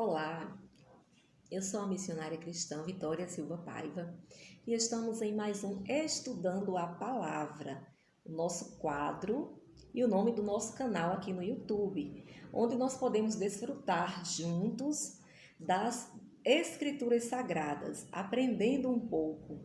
Olá, eu sou a missionária cristã Vitória Silva Paiva e estamos em mais um Estudando a Palavra, o nosso quadro e o nome do nosso canal aqui no YouTube, onde nós podemos desfrutar juntos das Escrituras Sagradas, aprendendo um pouco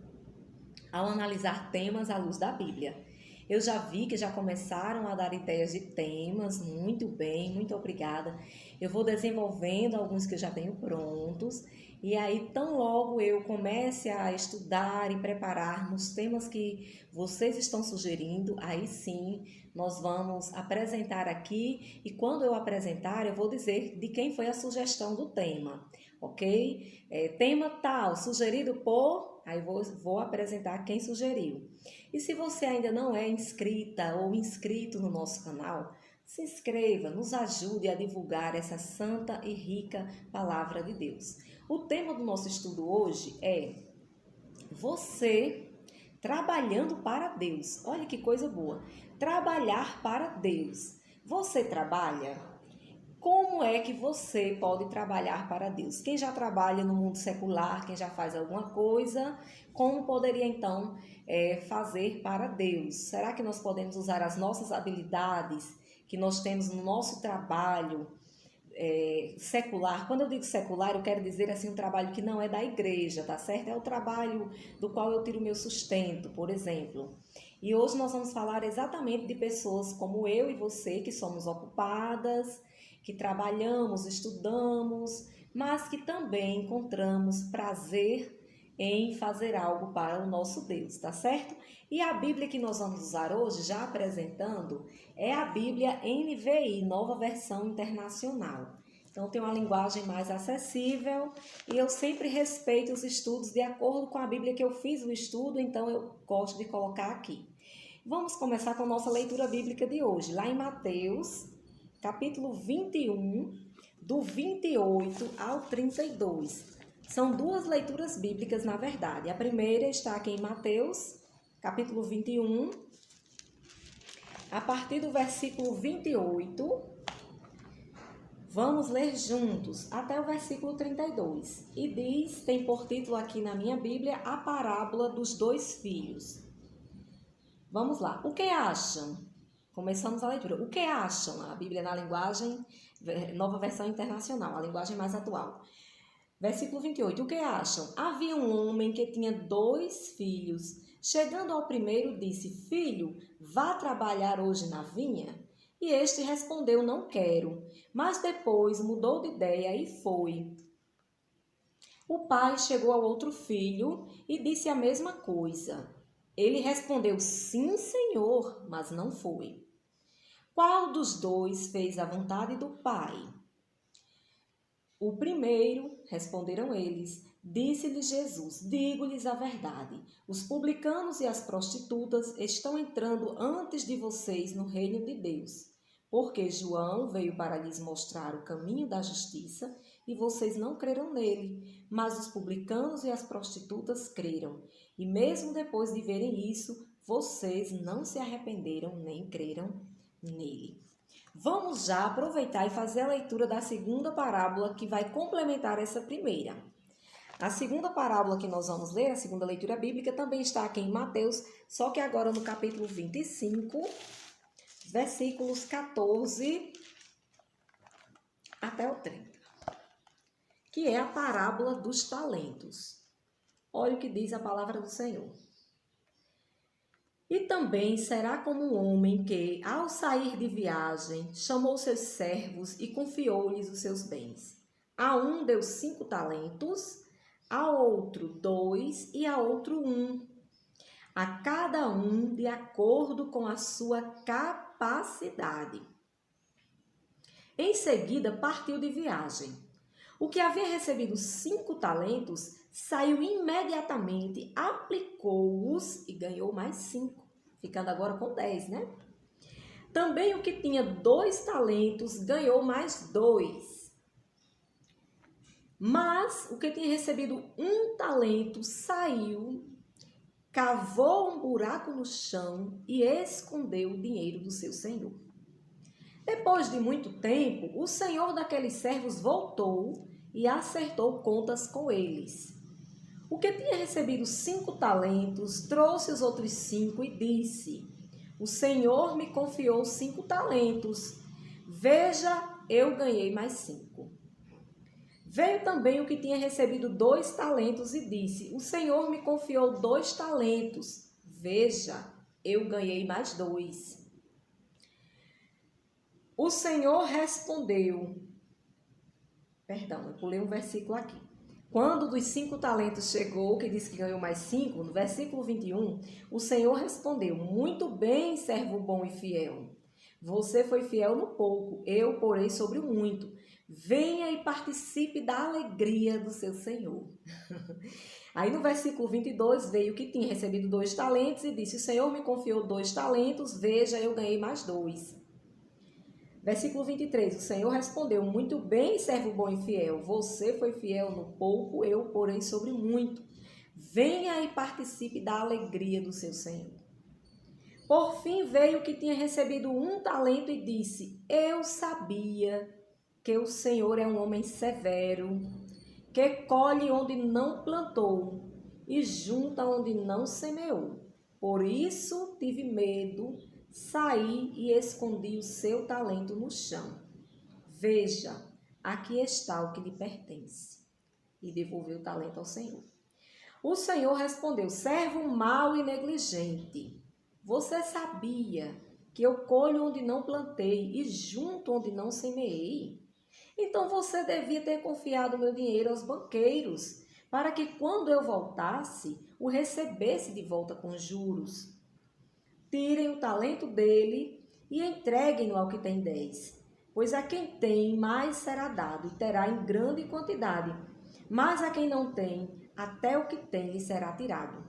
ao analisar temas à luz da Bíblia. Eu já vi que já começaram a dar ideias de temas, muito bem, muito obrigada. Eu vou desenvolvendo alguns que eu já tenho prontos e aí tão logo eu comece a estudar e preparar nos temas que vocês estão sugerindo, aí sim nós vamos apresentar aqui e quando eu apresentar eu vou dizer de quem foi a sugestão do tema, ok? Tema tal, sugerido por... Aí vou apresentar quem sugeriu. E se você ainda não é inscrita ou inscrito no nosso canal, se inscreva, nos ajude a divulgar essa santa e rica palavra de Deus. O tema do nosso estudo hoje é você trabalhando para Deus. Olha que coisa boa. Trabalhar para Deus. Você trabalha? Como é que você pode trabalhar para Deus? Quem já trabalha no mundo secular, quem já faz alguma coisa, como poderia então fazer para Deus? Será que nós podemos usar as nossas habilidades que nós temos no nosso trabalho secular? Quando eu digo secular, eu quero dizer assim um trabalho que não é da igreja, tá certo? É o trabalho do qual eu tiro o meu sustento, por exemplo. E hoje nós vamos falar exatamente de pessoas como eu e você, que somos ocupadas, que trabalhamos, estudamos, mas que também encontramos prazer em fazer algo para o nosso Deus, tá certo? E a Bíblia que nós vamos usar hoje, já apresentando, é a Bíblia NVI, Nova Versão Internacional. Então tem uma linguagem mais acessível e eu sempre respeito os estudos de acordo com a Bíblia que eu fiz o estudo, então eu gosto de colocar aqui. Vamos começar com a nossa leitura bíblica de hoje, lá em Mateus, capítulo 21, do 28 ao 32. São duas leituras bíblicas, na verdade. A primeira está aqui em Mateus, capítulo 21, a partir do versículo 28. Vamos ler juntos até o versículo 32. E diz, tem por título aqui na minha Bíblia, a parábola dos dois filhos. Vamos lá. O que acham? Começamos a leitura. O que acham? A Bíblia na linguagem, Nova Versão Internacional, a linguagem mais atual. Versículo 28. O que acham? Havia um homem que tinha 2 filhos. Chegando ao primeiro, disse: Filho, vá trabalhar hoje na vinha? E este respondeu: Não quero. Mas depois mudou de ideia e foi. O pai chegou ao outro filho e disse a mesma coisa. Ele respondeu: Sim, senhor, mas não foi. Qual dos dois fez a vontade do pai? O primeiro, responderam eles. Disse-lhe Jesus: Digo-lhes a verdade. Os publicanos e as prostitutas estão entrando antes de vocês no reino de Deus. Porque João veio para lhes mostrar o caminho da justiça e vocês não creram nele, mas os publicanos e as prostitutas creram. E mesmo depois de verem isso, vocês não se arrependeram nem creram nele. Vamos já aproveitar e fazer a leitura da segunda parábola que vai complementar essa primeira. A segunda parábola que nós vamos ler, a segunda leitura bíblica, também está aqui em Mateus, só que agora no capítulo 25, versículos 14 até o 30, que é a parábola dos talentos. Olha o que diz a palavra do Senhor. E também será como um homem que, ao sair de viagem, chamou seus servos e confiou-lhes os seus bens. A um deu 5 talentos, a outro 2 e a outro 1. A cada um de acordo com a sua capacidade. Em seguida, partiu de viagem. O que havia recebido 5 talentos saiu imediatamente, aplicou-os e ganhou mais 5, ficando agora com 10, né? Também o que tinha 2 talentos ganhou mais 2. Mas o que tinha recebido 1 talento saiu, cavou um buraco no chão e escondeu o dinheiro do seu senhor. Depois de muito tempo, o senhor daqueles servos voltou e acertou contas com eles. O que tinha recebido 5 talentos trouxe os outros 5 e disse: o Senhor me confiou 5 talentos. Veja, eu ganhei mais 5. Veio também o que tinha recebido 2 talentos e disse: o Senhor me confiou 2 talentos. Veja, eu ganhei mais 2. O Senhor respondeu. Perdão, eu pulei um versículo aqui. Quando dos 5 talentos chegou, que disse que ganhou mais 5, no versículo 21, o Senhor respondeu: muito bem, servo bom e fiel. Você foi fiel no pouco, eu porei sobre o muito. Venha e participe da alegria do seu Senhor. Aí no versículo 22 veio que tinha recebido 2 talentos e disse: o Senhor me confiou 2 talentos, veja, eu ganhei mais 2. Versículo 23, o Senhor respondeu: muito bem, servo bom e fiel, você foi fiel no pouco, eu porei sobre muito. Venha e participe da alegria do seu Senhor. Por fim veio que tinha recebido 1 talento e disse: eu sabia que o Senhor é um homem severo, que colhe onde não plantou e junta onde não semeou. Por isso tive medo, saí e escondi o seu talento no chão. Veja, aqui está o que lhe pertence. E devolveu o talento ao Senhor. O Senhor respondeu: servo mau e negligente, você sabia que eu colho onde não plantei e junto onde não semeei? Então você devia ter confiado meu dinheiro aos banqueiros, para que quando eu voltasse, o recebesse de volta com juros. Tirem o talento dele e entreguem-no ao que tem 10. Pois a quem tem, mais será dado, e terá em grande quantidade. Mas a quem não tem, até o que tem lhe será tirado.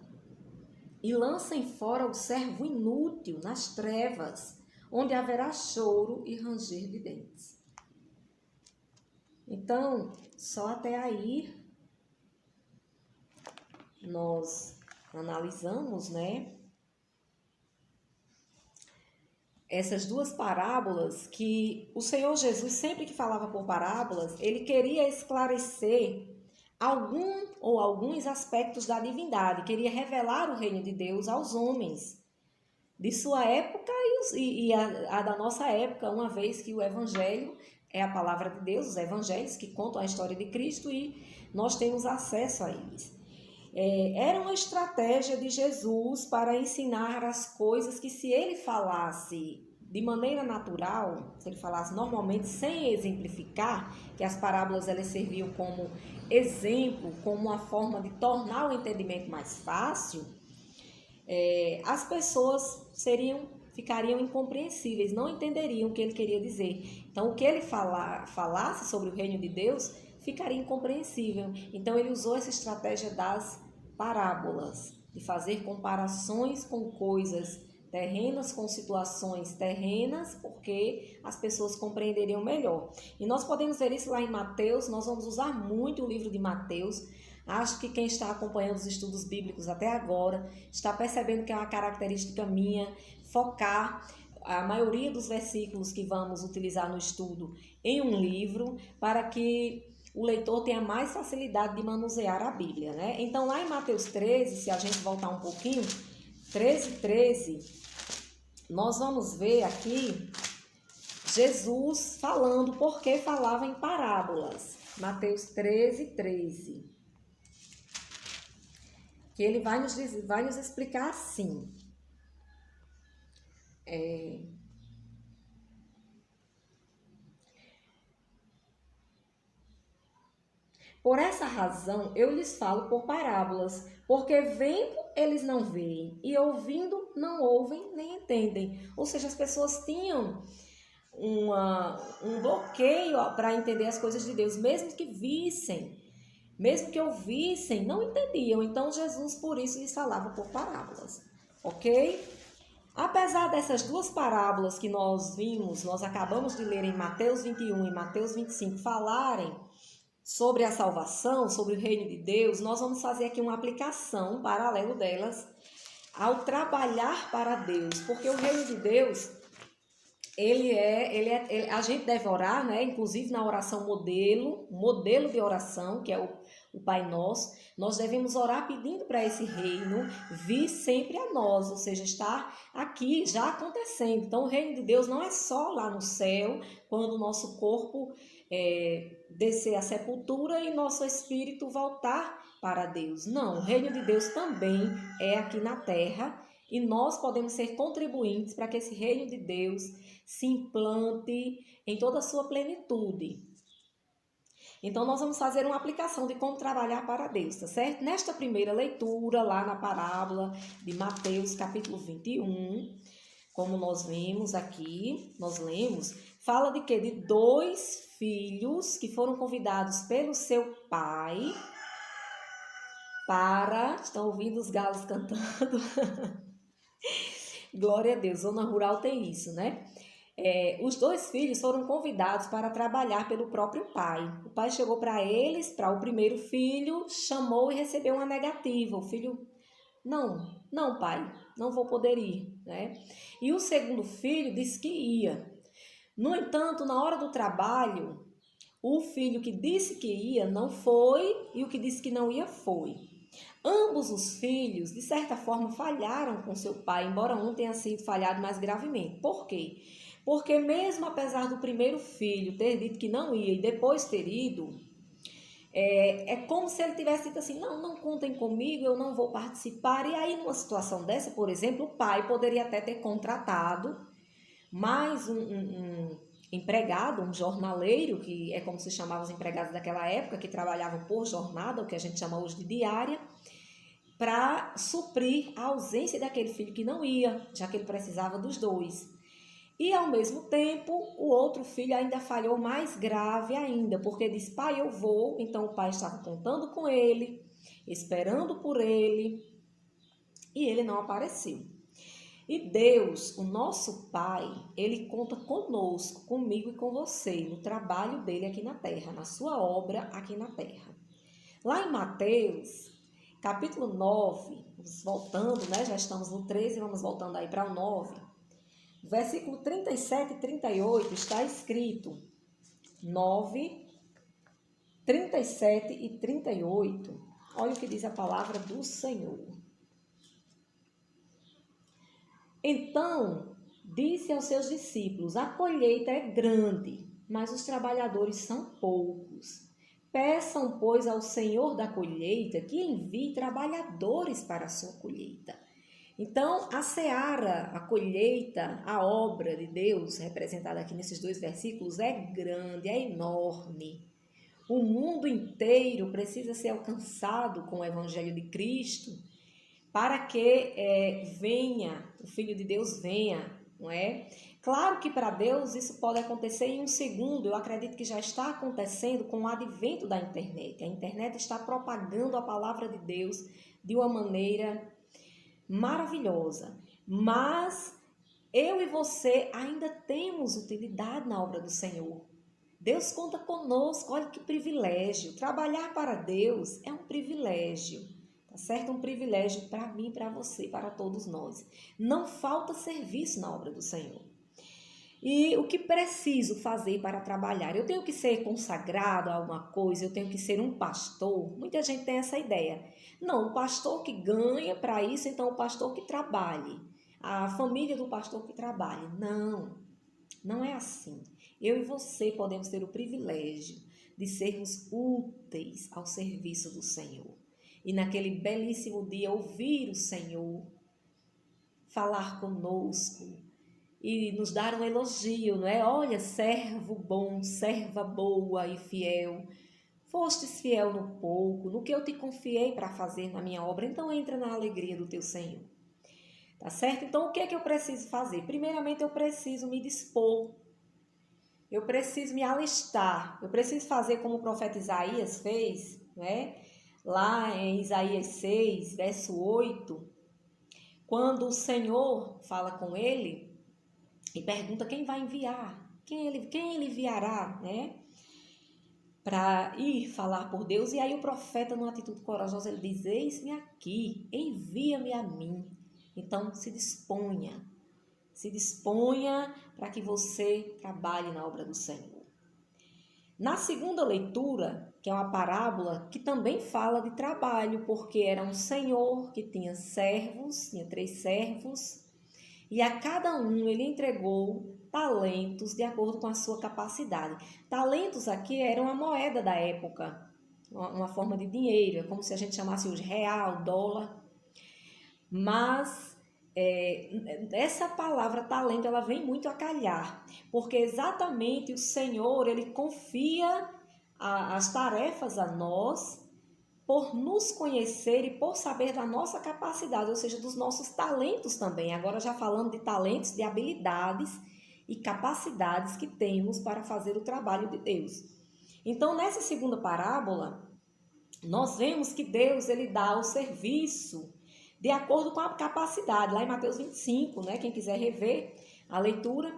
E lancem fora o servo inútil nas trevas, onde haverá choro e ranger de dentes. Então, só até aí nós analisamos, essas 2 parábolas que o Senhor Jesus, sempre que falava por parábolas, ele queria esclarecer algum ou alguns aspectos da divindade, queria revelar o reino de Deus aos homens de sua época e a da nossa época, uma vez que o Evangelho é a palavra de Deus, os evangelhos que contam a história de Cristo e nós temos acesso a eles. Era uma estratégia de Jesus para ensinar as coisas que, se ele falasse de maneira natural, se ele falasse normalmente sem exemplificar, que as parábolas elas serviam como exemplo, como uma forma de tornar o entendimento mais fácil, as pessoas ficariam incompreensíveis, não entenderiam o que ele queria dizer. Então, o que ele falasse sobre o reino de Deus ficaria incompreensível. Então, ele usou essa estratégia das parábolas, de fazer comparações com coisas terrenas, com situações terrenas, porque as pessoas compreenderiam melhor. E nós podemos ver isso lá em Mateus, nós vamos usar muito o livro de Mateus. Acho que quem está acompanhando os estudos bíblicos até agora está percebendo que é uma característica minha focar a maioria dos versículos que vamos utilizar no estudo em um livro, para que o leitor tenha mais facilidade de manusear a Bíblia, Então, lá em Mateus 13, se a gente voltar um pouquinho, 13, nós vamos ver aqui Jesus falando porque falava em parábolas. Mateus 13. Que ele vai nos explicar assim. Por essa razão eu lhes falo por parábolas, porque vendo eles não veem e ouvindo não ouvem nem entendem. Ou seja, as pessoas tinham um bloqueio para entender as coisas de Deus, mesmo que vissem, mesmo que ouvissem, não entendiam. Então Jesus por isso lhes falava por parábolas, ok? Apesar dessas 2 parábolas que nós acabamos de ler em Mateus 21 e Mateus 25 falarem sobre a salvação, sobre o reino de Deus, nós vamos fazer aqui uma aplicação paralelo delas ao trabalhar para Deus, porque o reino de Deus A gente deve orar, né? Inclusive na oração modelo de oração, que é o Pai Nosso, nós devemos orar pedindo para esse reino vir sempre a nós, ou seja, estar aqui já acontecendo. Então, o reino de Deus não é só lá no céu, quando o nosso corpo descer à sepultura e nosso espírito voltar para Deus. Não, o reino de Deus também é aqui na terra e nós podemos ser contribuintes para que esse reino de Deus se implante em toda a sua plenitude. Então, nós vamos fazer uma aplicação de como trabalhar para Deus, tá certo? Nesta primeira leitura, lá na parábola de Mateus, capítulo 21, como nós vimos aqui, nós lemos, fala de quê? De 2 filhos que foram convidados pelo seu pai para... Estão ouvindo os galos cantando? Glória a Deus, zona rural tem isso, né? Os 2 filhos foram convidados para trabalhar pelo próprio pai. O pai chegou para eles, para o primeiro filho, chamou e recebeu uma negativa. O filho, não pai, não vou poder ir, né? E o segundo filho disse que ia. No entanto, na hora do trabalho, o filho que disse que ia não foi e o que disse que não ia foi. Ambos os filhos, de certa forma, falharam com seu pai, embora um tenha sido falhado mais gravemente. Por quê? Porque mesmo apesar do primeiro filho ter dito que não ia e depois ter ido, é como se ele tivesse dito assim, não contem comigo, eu não vou participar. E aí, numa situação dessa, por exemplo, o pai poderia até ter contratado mais um empregado, um jornaleiro, que é como se chamavam os empregados daquela época, que trabalhavam por jornada, o que a gente chama hoje de diária, para suprir a ausência daquele filho que não ia, já que ele precisava dos 2. E, ao mesmo tempo, o outro filho ainda falhou mais grave ainda, porque disse, pai, eu vou. Então, o pai estava contando com ele, esperando por ele, e ele não apareceu. E Deus, o nosso Pai, Ele conta conosco, comigo e com você, no trabalho dele aqui na terra, na sua obra aqui na terra. Lá em Mateus, capítulo 9, voltando, né? Já estamos no 13, vamos voltando aí para o 9. Versículo 37 e 38 está escrito, 9, 37 e 38. Olha o que diz a palavra do Senhor. Então, disse aos seus discípulos, a colheita é grande, mas os trabalhadores são poucos. Peçam, pois, ao Senhor da colheita que envie trabalhadores para a sua colheita. Então, a seara, a colheita, a obra de Deus, representada aqui nesses 2 versículos, é grande, é enorme. O mundo inteiro precisa ser alcançado com o Evangelho de Cristo para que venha, o Filho de Deus venha, não é? Claro que para Deus isso pode acontecer em um segundo, eu acredito que já está acontecendo com o advento da internet. A internet está propagando a palavra de Deus de uma maneira maravilhosa, mas eu e você ainda temos utilidade na obra do Senhor. Deus conta conosco, olha que privilégio. Trabalhar para Deus é um privilégio, tá certo? Um privilégio para mim, para você, para todos nós. Não falta serviço na obra do Senhor. E o que preciso fazer para trabalhar? Eu tenho que ser consagrado a alguma coisa, eu tenho que ser um pastor? Muita gente tem essa ideia. Não, o pastor que ganha para isso, então o pastor que trabalhe. A família do pastor que trabalhe. Não, não é assim. Eu e você podemos ter o privilégio de sermos úteis ao serviço do Senhor. E naquele belíssimo dia ouvir o Senhor falar conosco e nos dar um elogio, não é? Olha, servo bom, serva boa e fiel. Fostes fiel no pouco, no que eu te confiei para fazer na minha obra, então entra na alegria do teu Senhor. Tá certo? Então, o que é que eu preciso fazer? Primeiramente, eu preciso me dispor. Eu preciso me alistar. Eu preciso fazer como o profeta Isaías fez, né? Lá em Isaías 6, verso 8, quando o Senhor fala com ele e pergunta quem vai enviar, quem ele enviará, né? Para ir falar por Deus. E aí o profeta, numa atitude corajosa, ele diz, eis-me aqui, envia-me a mim. Então, se disponha, Se disponha para que você trabalhe na obra do Senhor. Na segunda leitura, que é uma parábola que também fala de trabalho, porque era um senhor que tinha servos, tinha 3 servos, e a cada um ele entregou talentos de acordo com a sua capacidade. Talentos aqui eram a moeda da época, uma forma de dinheiro, é como se a gente chamasse hoje real, dólar. Mas essa palavra talento, ela vem muito a calhar, porque exatamente o Senhor, ele confia as tarefas a nós por nos conhecer e por saber da nossa capacidade, ou seja, dos nossos talentos também. Agora já falando de talentos, de habilidades e capacidades que temos para fazer o trabalho de Deus. Então, nessa segunda parábola, nós vemos que Deus, ele dá o serviço de acordo com a capacidade, lá em Mateus 25, né? Quem quiser rever a leitura.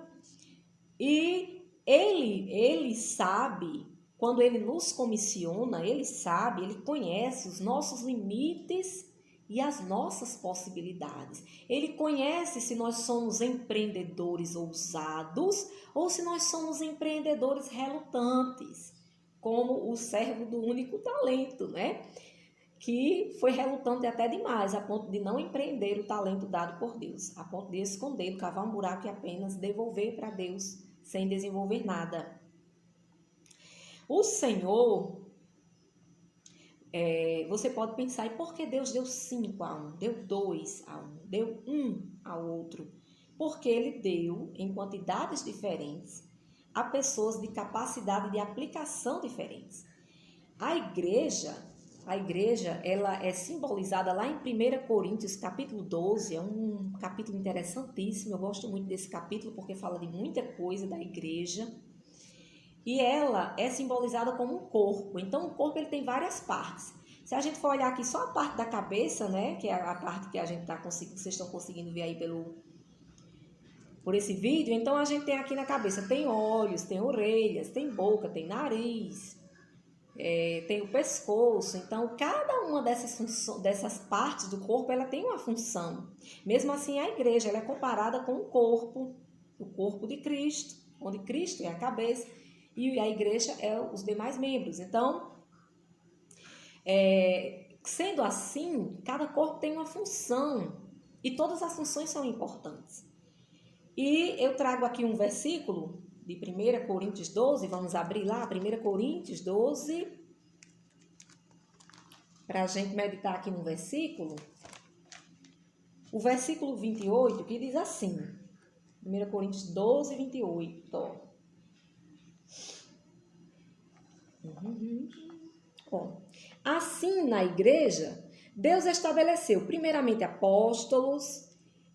E ele sabe, quando ele nos comissiona, ele sabe, ele conhece os nossos limites e as nossas possibilidades. Ele conhece se nós somos empreendedores ousados ou se nós somos empreendedores relutantes, como o servo do único talento, né? Que foi relutante até demais, a ponto de não empreender o talento dado por Deus, a ponto de esconder, cavar um buraco e apenas devolver para Deus, sem desenvolver nada. O Senhor, você pode pensar, e por que Deus deu 5 a um, deu 2 a um, deu 1 ao outro? Porque Ele deu em quantidades diferentes a pessoas de capacidade de aplicação diferentes. A igreja, ela é simbolizada lá em 1 Coríntios, capítulo 12, é um capítulo interessantíssimo, eu gosto muito desse capítulo porque fala de muita coisa da igreja. E ela é simbolizada como um corpo, então o corpo ele tem várias partes. Se a gente for olhar aqui só a parte da cabeça, né, que é a parte que a gente tá conseguindo, vocês estão conseguindo ver aí por esse vídeo, então a gente tem aqui na cabeça, tem olhos, tem orelhas, tem boca, tem nariz, tem o pescoço. Então cada uma dessas partes do corpo, ela tem uma função. Mesmo assim, a igreja ela é comparada com o corpo de Cristo, onde Cristo é a cabeça e a igreja é os demais membros. Então, sendo assim, cada corpo tem uma função e todas as funções são importantes. E eu trago aqui um versículo de 1 Coríntios 12, vamos abrir lá, 1 Coríntios 12, para a gente meditar aqui no versículo. O versículo 28, que diz assim, 1 Coríntios 12, 28. Assim, na igreja, Deus estabeleceu primeiramente apóstolos,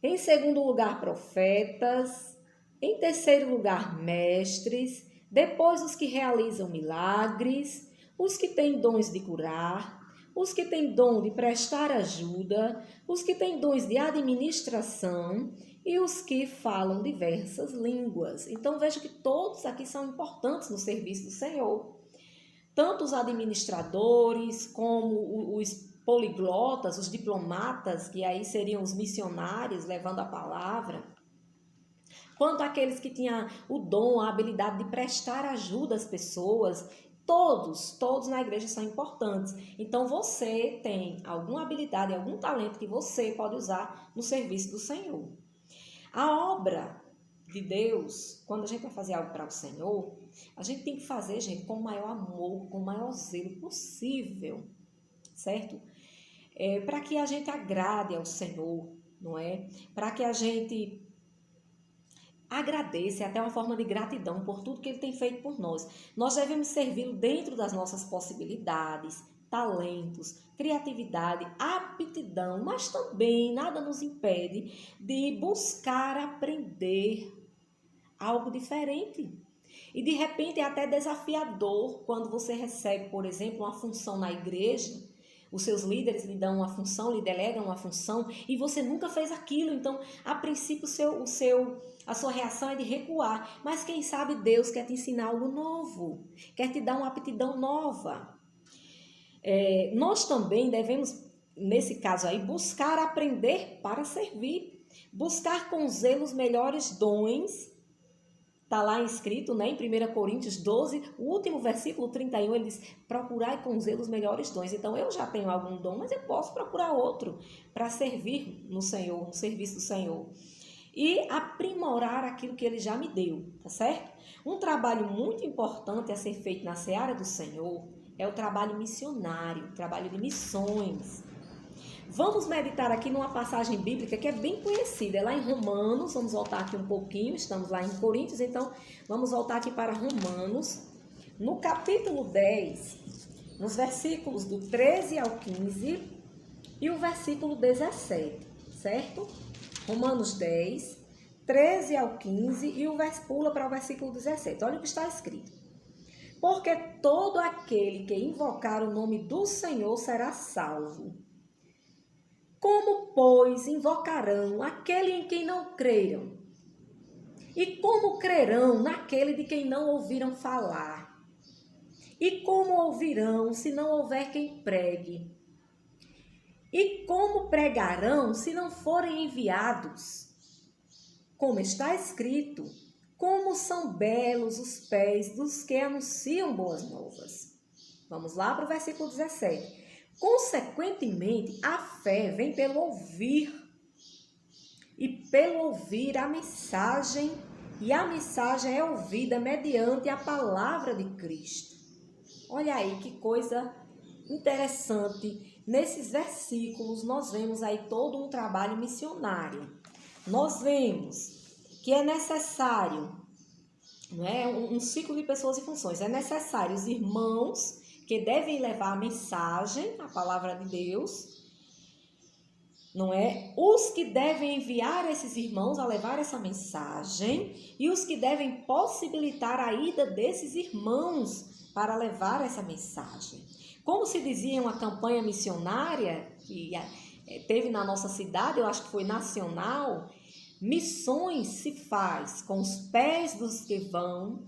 em segundo lugar profetas, em terceiro lugar mestres, depois os que realizam milagres, os que têm dons de curar, os que têm dom de prestar ajuda, os que têm dons de administração e os que falam diversas línguas. Então veja que todos aqui são importantes no serviço do Senhor. Tanto os administradores como os poliglotas, os diplomatas, que aí seriam os missionários levando a palavra, quanto aqueles que tinham o dom, a habilidade de prestar ajuda às pessoas, todos na igreja são importantes. Então você tem alguma habilidade, algum talento que você pode usar no serviço do Senhor. A obra de Deus, quando a gente vai fazer algo para o Senhor, a gente tem que fazer, gente, com o maior amor, com o maior zelo possível, certo? Para que a gente agrade ao Senhor, não é? Para que a gente agradeça, é até uma forma de gratidão por tudo que Ele tem feito por nós. Nós devemos servi-lo dentro das nossas possibilidades, talentos, criatividade, aptidão, mas também nada nos impede de buscar aprender algo diferente. E de repente é até desafiador quando você recebe, por exemplo, uma função na igreja, os seus líderes lhe dão uma função, lhe delegam uma função e você nunca fez aquilo. Então, a princípio, a sua reação é de recuar. Mas quem sabe Deus quer te ensinar algo novo, quer te dar uma aptidão nova. Nós também devemos, nesse caso aí, buscar aprender para servir. Buscar com zelo os melhores dons. Está lá escrito, né, em 1 Coríntios 12, o último versículo 31, ele diz, procurai com zelo os melhores dons. Então, eu já tenho algum dom, mas eu posso procurar outro para servir no Senhor, no serviço do Senhor. E aprimorar aquilo que ele já me deu, tá certo? Um trabalho muito importante a ser feito na seara do Senhor é o trabalho missionário, o trabalho de missões. Vamos meditar aqui numa passagem bíblica que é bem conhecida, é lá em Romanos, vamos voltar aqui um pouquinho, estamos lá em Coríntios, então vamos voltar aqui para Romanos, no capítulo 10, nos versículos do 13 ao 15 e o versículo 17, certo? Romanos 10, 13 ao 15 e pula para o versículo 17, olha o que está escrito. Porque todo aquele que invocar o nome do Senhor será salvo. Como, pois, invocarão aquele em quem não creram? E como crerão naquele de quem não ouviram falar? E como ouvirão se não houver quem pregue? E como pregarão se não forem enviados? Como está escrito, como são belos os pés dos que anunciam boas novas. Vamos lá para o versículo 17. Consequentemente, a fé vem pelo ouvir, e pelo ouvir a mensagem, e a mensagem é ouvida mediante a palavra de Cristo. Olha aí que coisa interessante. Nesses versículos nós vemos aí todo um trabalho missionário. Nós vemos que é necessário, não é, um ciclo de pessoas e funções. É necessário os irmãos que devem levar a mensagem, a palavra de Deus, não é? Os que devem enviar esses irmãos a levar essa mensagem e os que devem possibilitar a ida desses irmãos para levar essa mensagem. Como se dizia em uma campanha missionária que teve na nossa cidade, eu acho que foi nacional, missões se faz com os pés dos que vão,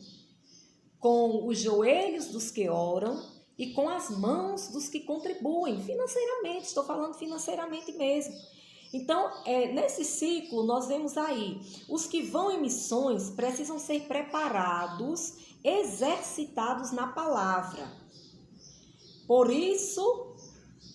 com os joelhos dos que oram, e com as mãos dos que contribuem financeiramente, estou falando financeiramente mesmo. Então, nesse ciclo, nós vemos aí, os que vão em missões precisam ser preparados, exercitados na palavra. Por isso,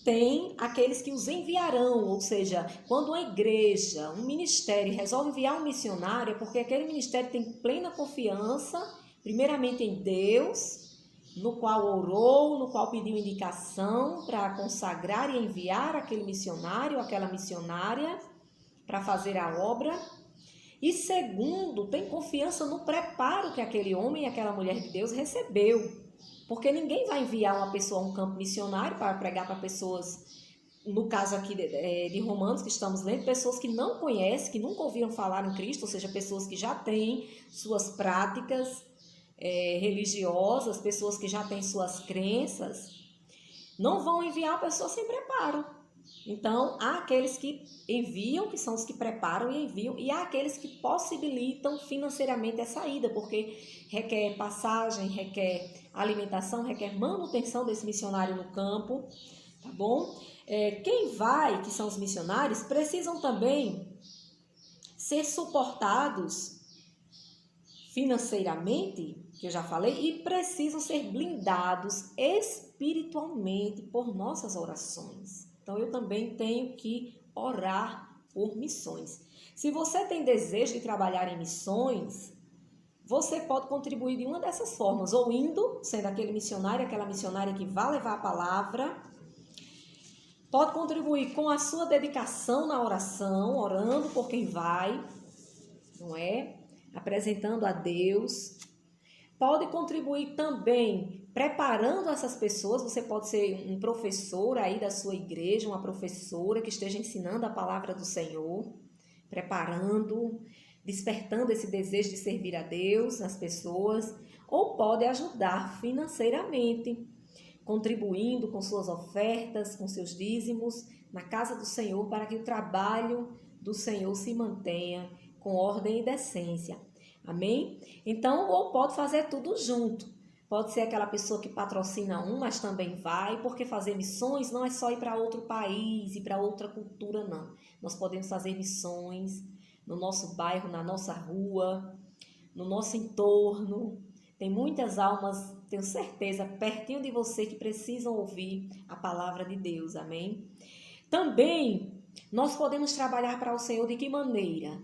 tem aqueles que os enviarão, ou seja, quando uma igreja, um ministério resolve enviar um missionário, é porque aquele ministério tem plena confiança, primeiramente em Deus, no qual orou, no qual pediu indicação para consagrar e enviar aquele missionário, aquela missionária, para fazer a obra. E segundo, tem confiança no preparo que aquele homem e aquela mulher de Deus recebeu. Porque ninguém vai enviar uma pessoa a um campo missionário para pregar para pessoas, no caso aqui de Romanos, que estamos lendo, pessoas que não conhecem, que nunca ouviram falar em Cristo, ou seja, pessoas que já têm suas práticas religiosas, pessoas que já têm suas crenças, não vão enviar a pessoa sem preparo. Então, há aqueles que enviam, que são os que preparam e enviam, e há aqueles que possibilitam financeiramente essa ida, porque requer passagem, requer alimentação, requer manutenção desse missionário no campo, tá bom? Quem vai, que são os missionários, precisam também ser suportados financeiramente, que eu já falei, e precisam ser blindados espiritualmente por nossas orações. Então, eu também tenho que orar por missões. Se você tem desejo de trabalhar em missões, você pode contribuir de uma dessas formas, ou indo, sendo aquele missionário, aquela missionária que vai levar a palavra, pode contribuir com a sua dedicação na oração, orando por quem vai, não é? Apresentando a Deus. Pode contribuir também preparando essas pessoas. Você pode ser um professor aí da sua igreja, uma professora que esteja ensinando a palavra do Senhor, preparando, despertando esse desejo de servir a Deus nas pessoas. Ou pode ajudar financeiramente, contribuindo com suas ofertas, com seus dízimos na casa do Senhor, para que o trabalho do Senhor se mantenha com ordem e decência. Amém? Então, ou pode fazer tudo junto. Pode ser aquela pessoa que patrocina um, mas também vai, porque fazer missões não é só ir para outro país e para outra cultura, não. Nós podemos fazer missões no nosso bairro, na nossa rua, no nosso entorno. Tem muitas almas, tenho certeza, pertinho de você que precisam ouvir a palavra de Deus, amém? Também nós podemos trabalhar para o Senhor de que maneira?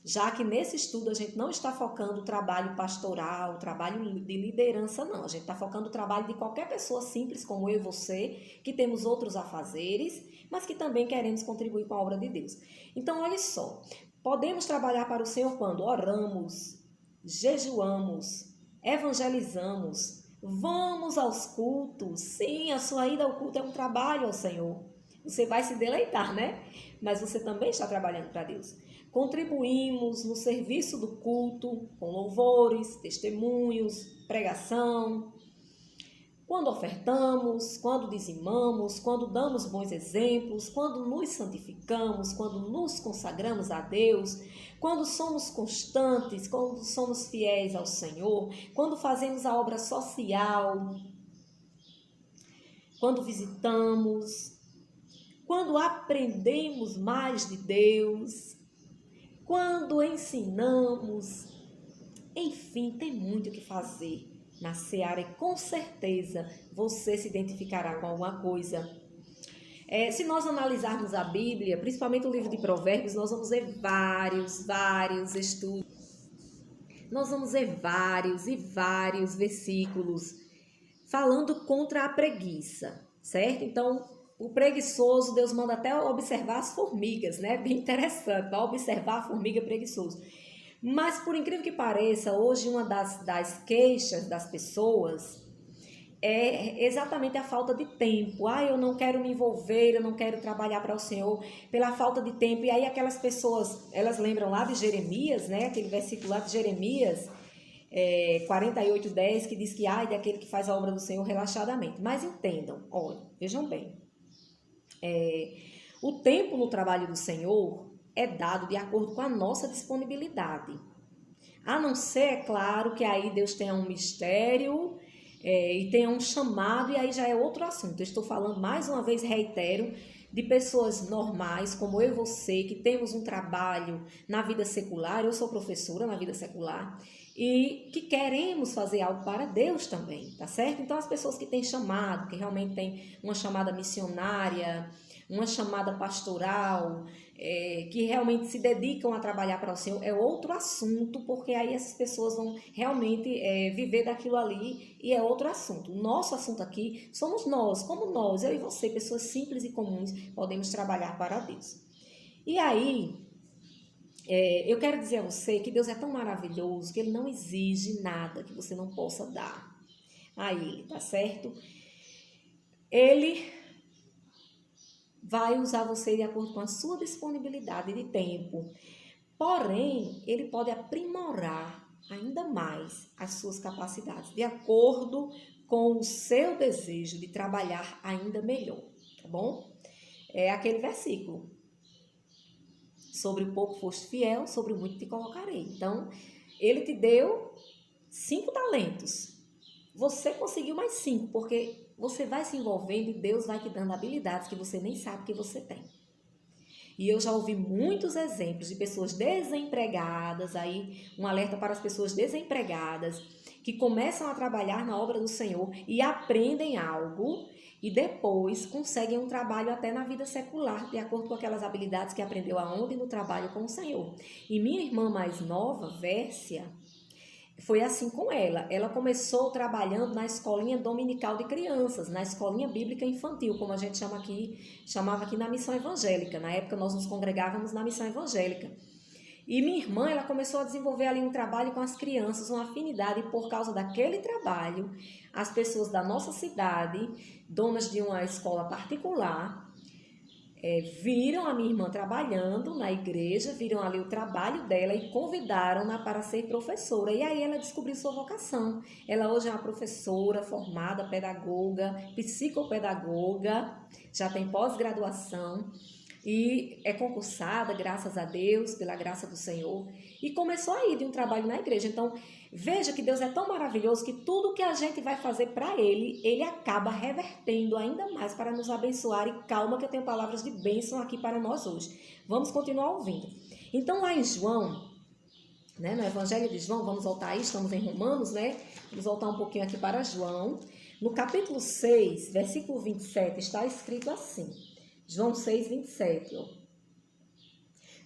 Já que nesse estudo a gente não está focando o trabalho pastoral, o trabalho de liderança, não. A gente está focando o trabalho de qualquer pessoa simples, como eu e você, que temos outros afazeres, mas que também queremos contribuir com a obra de Deus. Então, olha só, podemos trabalhar para o Senhor quando oramos, jejuamos, evangelizamos, vamos aos cultos. Sim, a sua ida ao culto é um trabalho ao Senhor. Você vai se deleitar, né? Mas você também está trabalhando para Deus. Contribuímos no serviço do culto, com louvores, testemunhos, pregação. Quando ofertamos, quando dizimamos, quando damos bons exemplos, quando nos santificamos, quando nos consagramos a Deus, quando somos constantes, quando somos fiéis ao Senhor, quando fazemos a obra social, quando visitamos, quando aprendemos mais de Deus, quando ensinamos, enfim, tem muito o que fazer na seara e com certeza você se identificará com alguma coisa. Se nós analisarmos a Bíblia, principalmente o livro de Provérbios, nós vamos ver vários estudos. Nós vamos ver vários versículos falando contra a preguiça, certo? Então, o preguiçoso, Deus manda até observar as formigas, né? Bem interessante, vai observar a formiga preguiçoso. Mas, por incrível que pareça, hoje uma das queixas das pessoas é exatamente a falta de tempo. Eu não quero me envolver, eu não quero trabalhar para o Senhor pela falta de tempo. E aí aquelas pessoas, elas lembram lá de Jeremias, né? Aquele versículo lá de Jeremias 48:10, que diz que daquele que faz a obra do Senhor relaxadamente. Mas entendam, olha, vejam bem. O tempo no trabalho do Senhor é dado de acordo com a nossa disponibilidade. A não ser, é claro, que aí Deus tenha um mistério e tenha um chamado, e aí já é outro assunto. Eu estou falando, mais uma vez, reitero, de pessoas normais, como eu e você, que temos um trabalho na vida secular. Eu sou professora na vida secular e que queremos fazer algo para Deus também, tá certo? Então, as pessoas que têm chamado, que realmente têm uma chamada missionária, uma chamada pastoral, que realmente se dedicam a trabalhar para o Senhor, é outro assunto, porque aí essas pessoas vão realmente viver daquilo ali e é outro assunto. O nosso assunto aqui somos nós, como nós, eu e você, pessoas simples e comuns, podemos trabalhar para Deus. E aí, eu quero dizer a você que Deus é tão maravilhoso que Ele não exige nada que você não possa dar a Ele, tá certo? Ele vai usar você de acordo com a sua disponibilidade de tempo. Porém, Ele pode aprimorar ainda mais as suas capacidades, de acordo com o seu desejo de trabalhar ainda melhor, tá bom? É aquele versículo. Sobre o pouco foste fiel, sobre o muito te colocarei. Então, Ele te deu 5 talentos. Você conseguiu mais 5, porque você vai se envolvendo e Deus vai te dando habilidades que você nem sabe que você tem. E eu já ouvi muitos exemplos de pessoas desempregadas, aí um alerta para as pessoas desempregadas, que começam a trabalhar na obra do Senhor e aprendem algo e depois conseguem um trabalho até na vida secular, de acordo com aquelas habilidades que aprendeu aonde? No trabalho com o Senhor. E minha irmã mais nova, Vércia, foi assim com ela. Ela começou trabalhando na escolinha dominical de crianças, na escolinha bíblica infantil, como a gente chamava aqui na missão evangélica. Na época nós nos congregávamos na missão evangélica. E minha irmã, ela começou a desenvolver ali um trabalho com as crianças, uma afinidade, e por causa daquele trabalho, as pessoas da nossa cidade, donas de uma escola particular, viram a minha irmã trabalhando na igreja, viram ali o trabalho dela e convidaram-na para ser professora. E aí ela descobriu sua vocação. Ela hoje é uma professora formada, pedagoga, psicopedagoga, já tem pós-graduação. e é concursada, graças a Deus, pela graça do Senhor, e começou a ir de um trabalho na igreja. Então, veja que Deus é tão maravilhoso que tudo que a gente vai fazer para Ele, Ele acaba revertendo ainda mais para nos abençoar. E calma que eu tenho palavras de bênção aqui para nós hoje. Vamos continuar ouvindo. Então, lá em João, né, no Evangelho de João, vamos voltar aí, estamos em Romanos, né? Vamos voltar um pouquinho aqui para João. No capítulo 6, versículo 27, está escrito assim. João 6, 27, ó.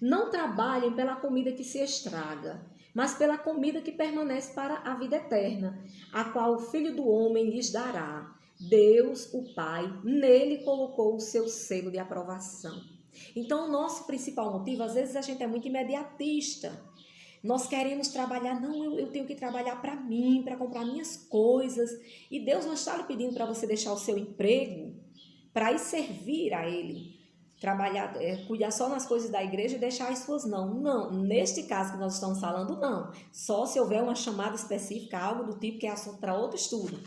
Não trabalhem pela comida que se estraga, mas pela comida que permanece para a vida eterna, a qual o Filho do Homem lhes dará. Deus, o Pai, nele colocou o seu selo de aprovação. Então, o nosso principal motivo, às vezes a gente é muito imediatista. Nós queremos trabalhar, não, eu tenho que trabalhar para mim, para comprar minhas coisas. E Deus não está lhe pedindo para você deixar o seu emprego para ir servir a Ele. Trabalhar, cuidar só nas coisas da igreja e deixar as suas não. Não, neste caso que nós estamos falando, não. Só se houver uma chamada específica, algo do tipo que é assunto para outro estudo.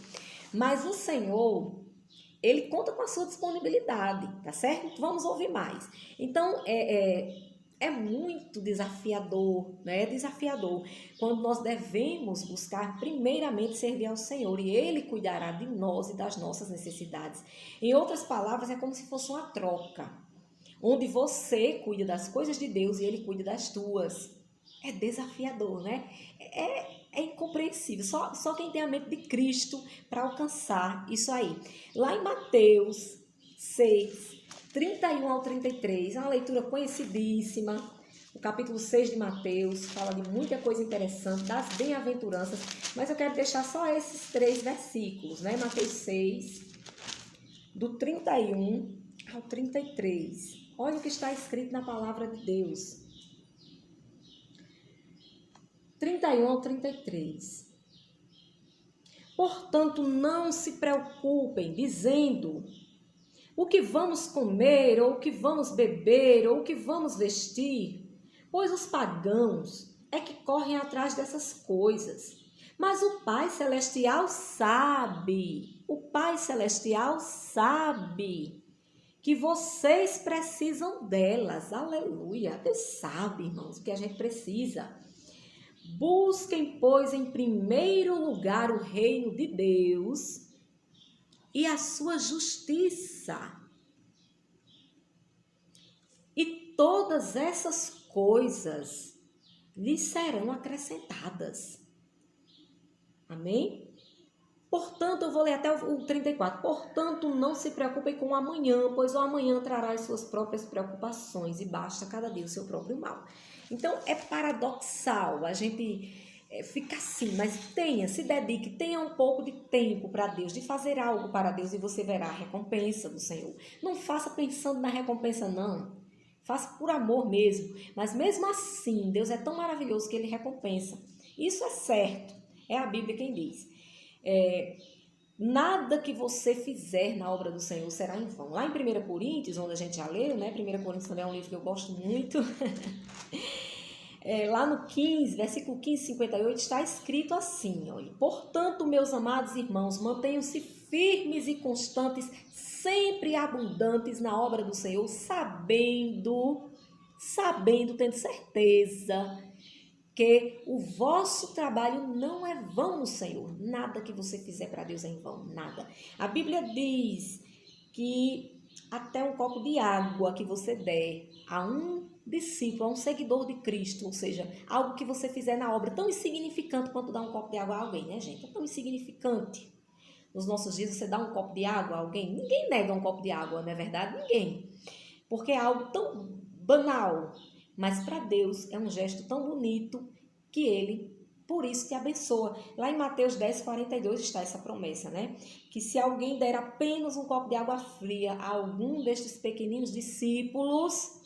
Mas o Senhor, Ele conta com a sua disponibilidade, tá certo? Vamos ouvir mais. Então, é muito desafiador, né? É desafiador quando nós devemos buscar primeiramente servir ao Senhor e Ele cuidará de nós e das nossas necessidades. Em outras palavras, é como se fosse uma troca, onde você cuida das coisas de Deus e Ele cuida das tuas. É desafiador, né? É incompreensível. Só quem tem a mente de Cristo para alcançar isso aí. Lá em Mateus 6, 31 ao 33, é uma leitura conhecidíssima. O capítulo 6 de Mateus fala de muita coisa interessante, das bem-aventuranças, mas eu quero deixar só esses 3 versículos, né? Mateus 6, do 31 ao 33. Olha o que está escrito na palavra de Deus. 31 ao 33. Portanto, não se preocupem, dizendo: o que vamos comer, ou o que vamos beber, ou o que vamos vestir? Pois os pagãos é que correm atrás dessas coisas. Mas o Pai Celestial sabe, que vocês precisam delas. Aleluia! Deus sabe, irmãos, o que a gente precisa. Busquem, pois, em primeiro lugar o reino de Deus e a sua justiça. E todas essas coisas lhes serão acrescentadas. Amém? Portanto, eu vou ler até o 34. Portanto, não se preocupem com o amanhã, pois o amanhã trará as suas próprias preocupações e basta cada dia o seu próprio mal. Então, é paradoxal a gente ficar assim, mas se dedique, tenha um pouco de tempo para Deus, de fazer algo para Deus e você verá a recompensa do Senhor. Não faça pensando na recompensa, não. Faça por amor mesmo. Mas mesmo assim, Deus é tão maravilhoso que Ele recompensa. Isso é certo. É a Bíblia quem diz. Nada que você fizer na obra do Senhor será em vão. Lá em 1 Coríntios, onde a gente já leu, né? 1 Coríntios também é um livro que eu gosto muito. Lá no 15, versículo 15, 58, está escrito assim, olha: portanto, meus amados irmãos, mantenham-se firmes e constantes, sempre abundantes na obra do Senhor, sabendo, tendo certeza que o vosso trabalho não é vão no Senhor. Nada que você fizer para Deus é em vão, nada. A Bíblia diz que até um copo de água que você der a um discípulo, a um seguidor de Cristo, ou seja, algo que você fizer na obra, tão insignificante quanto dar um copo de água a alguém, né, gente? É tão insignificante. Nos nossos dias, você dá um copo de água a alguém, ninguém nega um copo de água, não é verdade? Ninguém. Porque é algo tão banal, mas para Deus é um gesto tão bonito que Ele, por isso, te abençoa. Lá em Mateus 10, 42 está essa promessa, né? Que se alguém der apenas um copo de água fria a algum destes pequeninos discípulos,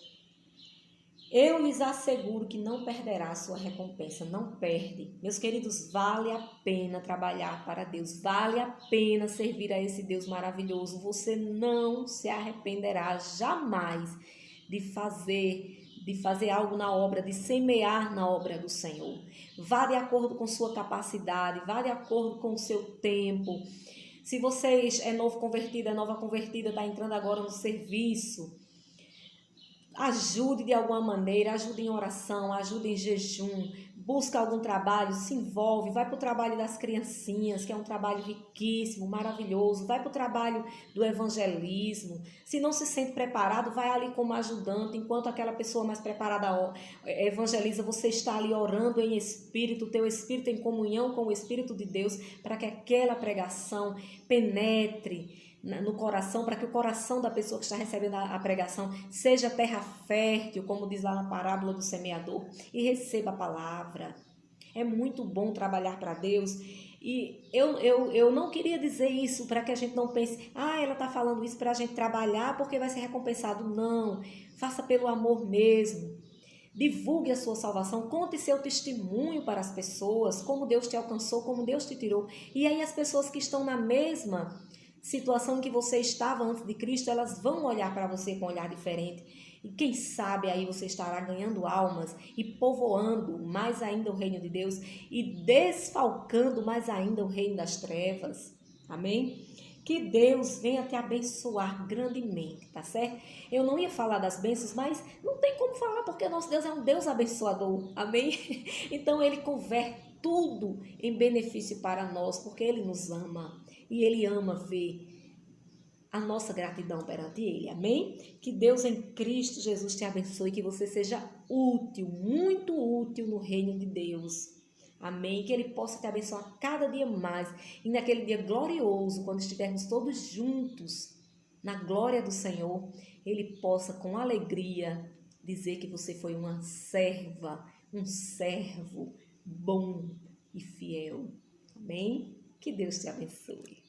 eu lhes asseguro que não perderá a sua recompensa, não perde. Meus queridos, vale a pena trabalhar para Deus, vale a pena servir a esse Deus maravilhoso. Você não se arrependerá jamais de fazer algo na obra, de semear na obra do Senhor. Vá de acordo com sua capacidade, vá de acordo com o seu tempo. Se você é novo convertido, é nova convertida, está entrando agora no serviço, Ajude de alguma maneira, ajude em oração, ajude em jejum, busca algum trabalho, se envolve, vai para o trabalho das criancinhas, que é um trabalho riquíssimo, maravilhoso, vai para o trabalho do evangelismo. Se não se sente preparado, vai ali como ajudante, enquanto aquela pessoa mais preparada evangeliza, você está ali orando em espírito, o teu espírito em comunhão com o Espírito de Deus, para que aquela pregação penetre no coração, para que o coração da pessoa que está recebendo a pregação seja terra fértil, como diz lá na parábola do semeador, e receba a palavra. É muito bom trabalhar para Deus. E eu não queria dizer isso para que a gente não pense, ela está falando isso para a gente trabalhar porque vai ser recompensado. Não, faça pelo amor mesmo. Divulgue a sua salvação, conte seu testemunho para as pessoas, como Deus te alcançou, como Deus te tirou. E aí as pessoas que estão na mesma situação que você estava antes de Cristo, elas vão olhar para você com um olhar diferente. E quem sabe aí você estará ganhando almas e povoando mais ainda o reino de Deus e desfalcando mais ainda o reino das trevas. Amém? Que Deus venha te abençoar grandemente, tá certo? Eu não ia falar das bênçãos, mas não tem como falar porque nosso Deus é um Deus abençoador. Amém? Então Ele converte tudo em benefício para nós, porque Ele nos ama. E Ele ama ver a nossa gratidão perante Ele. Amém? Que Deus em Cristo Jesus te abençoe, que você seja útil, muito útil no reino de Deus. Amém? Que Ele possa te abençoar cada dia mais. E naquele dia glorioso, quando estivermos todos juntos na glória do Senhor, Ele possa com alegria dizer que você foi uma serva, um servo bom e fiel. Amém? Que Deus te abençoe.